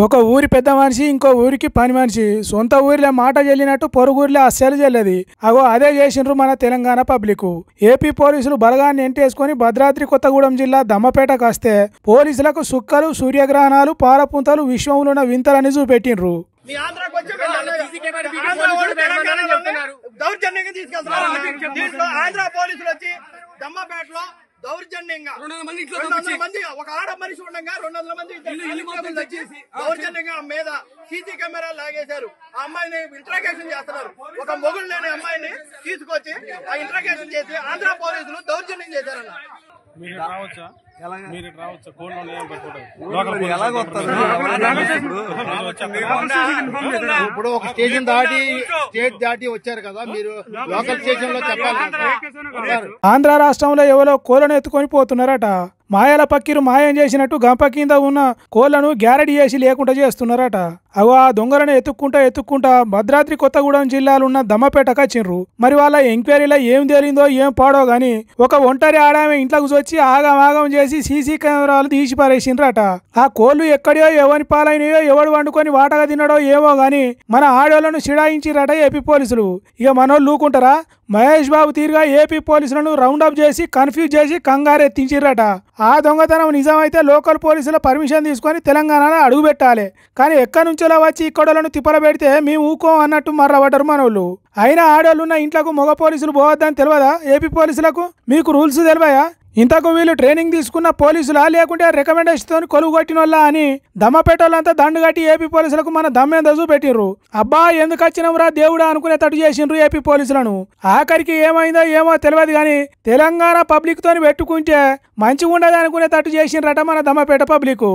ఒక ఊరి పెద్ద మనిషి ఇంకో ఊరికి పని మనిషి సొంత ఊరిలో మాట చెల్లినట్టు పొరుగురిలో అస్సలు చెల్లది. అగో అదే చేసిండ్రు మన తెలంగాణ పబ్లిక్. ఏపీ పోలీసులు బలగాన్ని ఎంటేసుకొని భద్రాద్రి కొత్తగూడెం జిల్లా దమ్మపేటకు వస్తే పోలీసులకు సుక్కలు, సూర్యగ్రహణాలు, పాలపుంతలు, విశ్వంలో ఉన్న వింతలని చూపెట్టిండ్రు. దౌర్జన్యంగా 200 మంది ఒక ఆడ మనిషి ఉండగా 200 మంది దౌర్జన్యంగా మీద సీసీ కెమెరా లాగేశారు. ఆ అమ్మాయిని ఇంట్రాగేషన్ చేస్తున్నారు. ఒక మొగుడు లేని అమ్మాయిని తీసుకొచ్చి ఆ ఇంట్రాగేషన్ చేసి ఆంధ్ర పోలీసులు దౌర్జన్యం చేశారన్న. ఇప్పుడు ఒక స్టేషన్ దాటి స్టేట్ దాటి వచ్చారు కదా, మీరు లోకల్ స్టేషన్ లో చెప్పాలి. ఆంధ్ర రాష్ట్రంలో ఎవరో కోళ్లను ఎత్తుకొని పోతున్నారట. మాయల పక్కిరు మాయం చేసినట్టు గంప కింద ఉన్న కోళ్లను గ్యారెడీ చేసి లేకుండా చేస్తున్నారట. అగో ఆ దొంగలను ఎత్తుక్కుంటా భద్రాద్రి కొత్తగూడెం జిల్లాలో ఉన్న దమ్మపేటకు వచ్చిండ్రు. మరి వాళ్ళ ఎంక్వైరీలో ఏం తేలిందో ఏం పాడో గాని ఒక ఒంటరి ఆడామె ఇంట్లోకి వచ్చి ఆగం చేసి సీసీ కెమెరాలు తీసి పారేసిండ్రట. ఆ కోళ్లు ఎక్కడో ఎవరి పాలైనయో ఎవడు వండుకొని వాటగా తినడో ఏమో గాని మన ఆడోళ్లను చిడాయించిరట ఏపీ పోలీసులు. ఇక మనోళ్ళు లూకుంటారా? మహేష్ బాబు తీరుగా ఏపీ పోలీసులను రౌండప్ చేసి కన్ఫ్యూజ్ చేసి కంగారెత్తించిరట. ఆ దొంగతనం నిజమైతే లోకల్ పోలీసుల పర్మిషన్ తీసుకొని తెలంగాణలో అడుగు పెట్టాలి. కానీ ఎక్కడి నుంచో వచ్చి ఇక్కడలను తిప్పల పెడితే మేము ఊకోం అన్నట్టు మర్రబడ్డరు మనోళ్ళు. అయినా ఆడోళ్ళున్న ఇంట్లోకి మగ పోలీసులు పోవద్దని తెలియదా ఏపీ పోలీసులకు? మీకు రూల్స్ తెలియయా? ఇంతకు వీళ్ళు ట్రైనింగ్ తీసుకున్న పోలీసులా లేకుంటే రికమెండేషన్తో కొలువు కొట్టిన వాళ్ళ అని దమ్మపేటోళ్ళంతా దండు కట్టి ఏపీ పోలీసులకు మన దమ్మేందో చూపెట్టిర్రు. అబ్బా ఎందుకు వచ్చినంరా దేవుడా అనుకునే తట్టు చేసిండ్రు ఏపీ పోలీసులను. ఆఖరికి ఏమైందో ఏమో తెలియదు కానీ తెలంగాణ పబ్లిక్ తోని పెట్టుకుంటే మంచిగా ఉండదు అనుకునే తట్టు చేసిండ్రట మన దమ్మపేట పబ్లిక్.